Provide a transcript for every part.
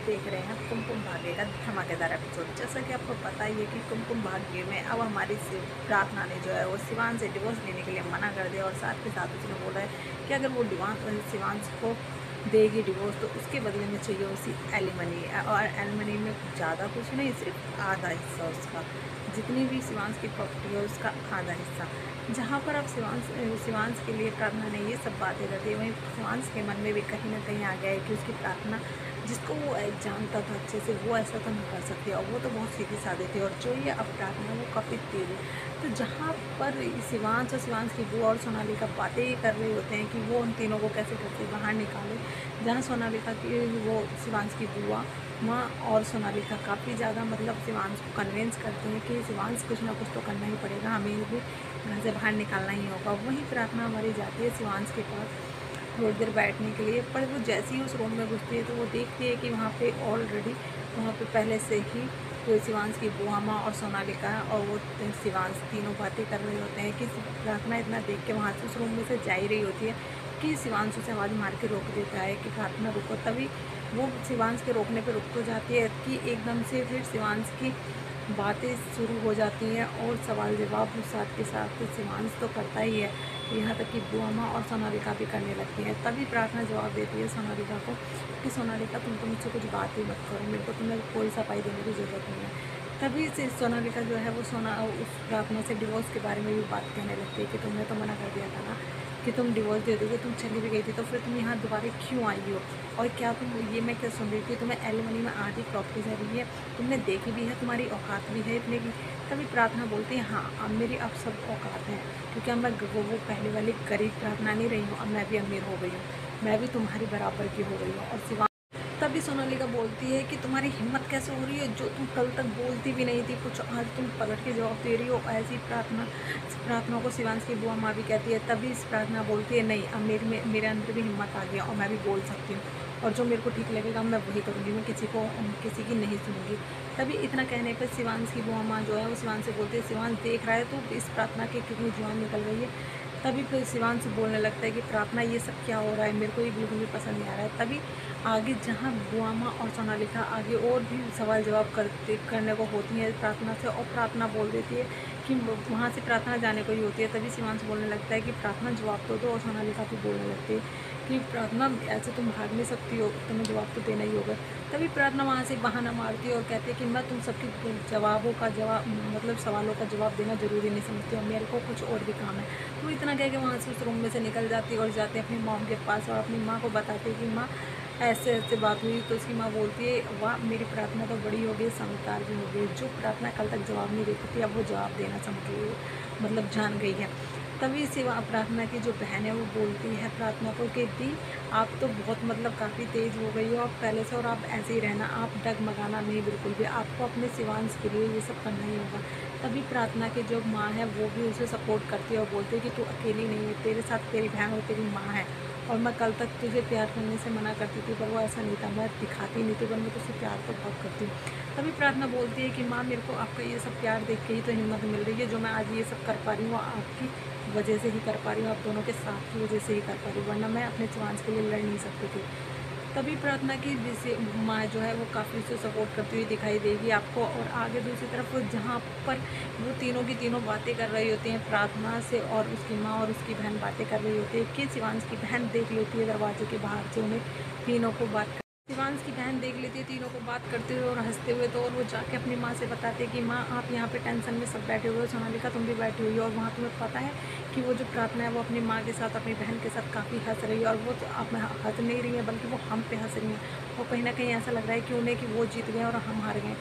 देख रहे हैं कुमकुम भाग्य का धमाकेदार एपिसोड। जैसा कि आपको पता ही है कि कुमकुम भाग्य में अब हमारी प्रार्थना ने जो है वो शिवांश से डिवोर्स लेने के लिए मना कर दिया और साथ के साथ उसने बोला है कि अगर वो शिवांश को देगी डिवोर्स तो उसके बदले में चाहिए उसी एलिमनी। और एलिमनी में ज़्यादा कुछ नहीं, सिर्फ आधा हिस्सा उसका, जितनी भी शिवांश की प्रॉपर्टी है उसका आधा हिस्सा। जहाँ पर अब शिवांश के लिए प्रार्थना ने ये सब बातें कर दी, वहीं शिवांश के मन में भी कहीं ना कहीं आ गया है कि उसकी प्रार्थना जिसको वो जानता था अच्छे से, वो ऐसा तो नहीं कर सकती और वो तो बहुत सीधी सादी थी, और जो ये अब प्रार्थना वो काफ़ी तेज है। तो जहाँ पर शिवांश और शिवांश की बुआ और सोनालिका बातें ये कर रहे होते हैं कि वो उन तीनों को कैसे कैसे बाहर निकाले, जहाँ सोनालिका की वो शिवांश की बुआ माँ और सोनालिका काफ़ी ज़्यादा मतलब शिवांश को कन्विंस करते हैं कि शिवांश कुछ ना कुछ तो करना ही पड़ेगा, हमें भी घर से बाहर निकालना ही होगा। वहीं प्रार्थना हमारी जाती है शिवांश के पास थोड़ी देर बैठने के लिए, पर वो जैसे ही उस रूम में घुसती है तो वो देखती है कि वहाँ पे ऑलरेडी वहाँ पे पहले से ही तो शिवांश की बुआ माँ और सोनालिका और वो शिवांश तीनों बातें कर रहे होते हैं कि प्रार्थना इतना देख के वहाँ से उस रूम में से जा ही रही होती है कि शिवांश उसे आवाज़ मार के रोक देता है कि प्रार्थना रुको। तभी वो शिवांश के रोकने पे रुक तो जाती है कि एकदम से फिर शिवांश की बातें शुरू हो जाती हैं और सवाल जवाब साथ के साथ शिवांश तो करता ही है, यहाँ तक कि बुआ माँ और सोनालिका भी करने लगती है। तभी प्रार्थना जवाब देती है सोनालिका को कि सोनालिका तुम तो मुझसे कुछ बात ही मत करो, मेरे को तुम्हें कोई सफाई देने की ज़रूरत नहीं है। तभी से सोनालिका जो है वो उस प्रार्थना से डिवोर्स के बारे में भी बात कहने लगती है कि तुमने तो मना कर दिया था ना कि तुम डिवोर्स दे दोगे, तुम चली भी गई थी तो फिर तुम यहाँ दोबारा क्यों आई हो, और क्या तुम ये मैं क्या सुन रही थी तुम्हें एलिमनी में आधी प्रॉपर्टी जा रही है, तुमने देखी भी है, तुम्हारी औकात भी है इतने की। तभी प्रार्थना बोलती है हाँ अब मेरी अब सब औकात है, क्योंकि अब मैं वो पहले वाली गरीब प्रार्थना नहीं रही हूँ, अब मैं भी अमीर हो गई हूँ, मैं भी तुम्हारी बराबर की हो गई हूँ। और शिवा तभी सोनालिका बोलती है कि तुम्हारी हिम्मत कैसे हो रही है, जो तुम कल तक बोलती भी नहीं थी कुछ, आज तुम पलट के जवाब दे रही हो। ऐसी प्रार्थना को शिवांश की बुआ माँ भी कहती है। तभी इस प्रार्थना बोलती है नहीं अब मेरे अंदर भी हिम्मत आ गया और मैं भी बोल सकती हूँ, और जो मेरे को ठीक लगेगा मैं वही करूँगी, मैं किसी की नहीं सुनूंगी। तभी इतना कहने पर शिवांश की बुआ माँ जो है वो शिवांश से बोलती है शिवांश देख रहा है तो इस प्रार्थना की कितनी जुबान निकल रही है। तभी फिर शिवांश बोलने लगता है कि प्रार्थना ये सब क्या हो रहा है, मेरे को ये बिल्कुल भी पसंद नहीं आ रहा है। तभी आगे जहाँ बुआ माँ और सोनालिका आगे और भी सवाल जवाब करने को होती है प्रार्थना से, और प्रार्थना बोल देती है कि वहाँ से प्रार्थना जाने को ही होती है। तभी शिवांश बोलने लगता है कि प्रार्थना जवाब तो दो, और सोनालिका भी बोलने लगती है कि प्रार्थना ऐसे तुम भाग नहीं सकती हो, तुम्हें जवाब तो देना ही होगा। तभी प्रार्थना वहाँ से बहाना मारती है और कहती है कि मैं तुम सबकी जवाबों का जवाब मतलब सवालों का जवाब देना ज़रूरी नहीं समझती हूँ, मेरे को कुछ और भी काम है। तो इतना कह के वहाँ से उस रूम में से निकल जाती है और जाते अपनी मॉम के पास और अपनी माँ को बताती है कि माँ ऐसे ऐसे बात हुई। तो उसकी माँ बोलती है वाह मेरी प्रार्थना तो बड़ी हो गई, समझदार भी हो गई, जो प्रार्थना कल तक जवाब नहीं देती थी अब वो जवाब देना समझ गई, मतलब जान गई है। तभी सिवा प्रार्थना की जो बहन है वो बोलती है प्रार्थना को कि दी आप तो बहुत मतलब काफ़ी तेज़ हो गई हो आप पहले से, और आप ऐसे ही रहना, आप डगमगाना नहीं बिल्कुल भी, आपको अपने शिवांश के लिए ये सब करना ही होगा। तभी प्रार्थना की जो माँ है वो भी उसे सपोर्ट करती है और बोलती है कि तू अकेली नहीं है, तेरे साथ तेरी बहन और तेरी माँ है, और मैं कल तक तुझे प्यार करने से मना करती थी पर वो ऐसा नहीं था, मैं दिखाती नहीं थी पर मैं तुझसे प्यार तो बहुत करती हूँ। तभी प्रार्थना बोलती है कि माँ मेरे को आपका ये सब प्यार देख के ही तो हिम्मत मिल रही है, जो मैं आज ये सब कर पा रही हूँ आपकी वजह से ही कर पा रही हूँ, आप दोनों के साथ की वजह से ही कर पा रही हूँ, वरना मैं अपने शिवांश के लिए लड़ नहीं सकती थी। तभी प्रार्थना की माँ जो है वो काफ़ी उसे सपोर्ट करती हुई दिखाई देगी आपको। और आगे दूसरी तरफ जहाँ पर वो तीनों की तीनों बातें कर रही होती हैं प्रार्थना से, और उसकी माँ और उसकी बहन बातें कर रही होती है कि शिवांश की बहन देख लेती है दरवाजे के बाहर से उन्हें तीनों को शिवांश की बहन देख लेती है तीनों को बात करते हुए और हंसते हुए, तो और वो जाके अपनी माँ से बताते हैं कि माँ आप यहाँ पे टेंशन में सब बैठे हुए हो, सोनालिका तुम भी बैठी हुई हो, और वहाँ तुम्हें पता है कि वो जो प्रार्थना है वो अपनी माँ के साथ अपनी बहन के साथ काफ़ी हंस रही है, और वो तो अब हंस नहीं रही है बल्कि वो हम पे हंस रही हैं, और कहीं ना कहीं ऐसा लग रहा है कि उन्हें कि वो जीत गए और हम हार गए।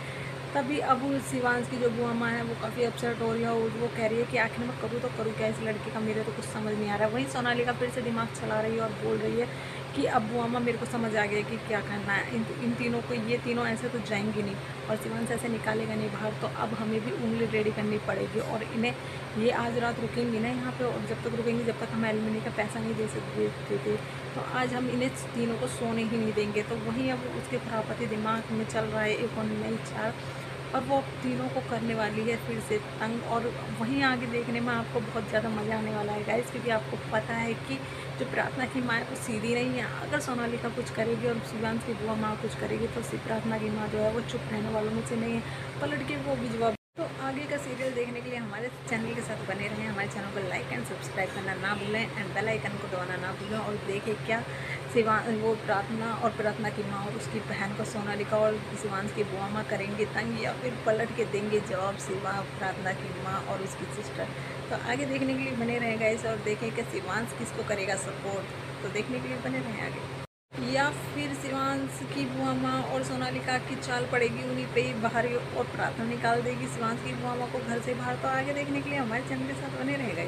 तभी अब शिवांश की जो बुआ माँ है वो काफ़ी अपसेट हो रही है, और वो कह रही है कि आखिर मैं करूँ तो करूँ क्या इस लड़के का, मेरे तो कुछ समझ नहीं आ रहा है। वहीं सोनालिका फिर से दिमाग चला रही है और बोल रही है कि अब बुआ माँ मेरे को समझ आ गया कि क्या करना है, इन तीनों को, ये तीनों ऐसे तो जाएंगी नहीं और शिवांश ऐसे निकालेगा नहीं बाहर, तो अब हमें भी उंगली रेडी करनी पड़ेगी, और इन्हें ये आज रात रुकेंगी ना यहाँ पे, और जब तक रुकेंगी जब तक हम एलिमनी का पैसा नहीं दे सकते थे, तो आज हम इन्हें तीनों को सोने ही नहीं देंगे। तो वहीं अब उसके प्रॉपर्टी दिमाग में चल रहा है एक और नई चाल और वो तीनों को करने वाली है फिर से तंग। और वहीं आगे देखने में आपको बहुत ज़्यादा मज़ा आने वाला है गाइस, क्योंकि आपको पता है कि जो प्रार्थना की माँ है वो सीधी नहीं है। अगर सोनालिका कुछ करेगी और शिवांश की बुआ माँ कुछ करेगी तो प्रार्थना की माँ जो है वो चुप रहने वालों में से नहीं है, पलट के वो भी जवाब। तो आगे का सीरियल देखने के लिए हमारे चैनल के साथ बने रहें। हमारे चैनल को लाइक एंड सब्सक्राइब करना ना भूलें एंड बेल आइकन को दबाना ना भूलें। और देखें क्या वो प्रार्थना और प्रार्थना की माँ और उसकी बहन को सोनालिका और शिवांश की बुआ माँ करेंगे तंग, या फिर पलट के देंगे जवाब शिवा प्रार्थना की माँ और उसकी सिस्टर। तो आगे देखने के लिए बने रहेगा इस, और देखें कि शिवांश किसको करेगा सपोर्ट। तो देखने के लिए बने रहें आगे। या फिर शिवांश की बुआ माँ और सोनालिका की चाल पड़ेगी उन्हीं पे ही बाहर और प्रार्थना निकाल देगी शिवांश की बुआ माँ को घर से बाहर। तो आगे देखने के लिए हमारे चैनल के साथ बने रहेगा।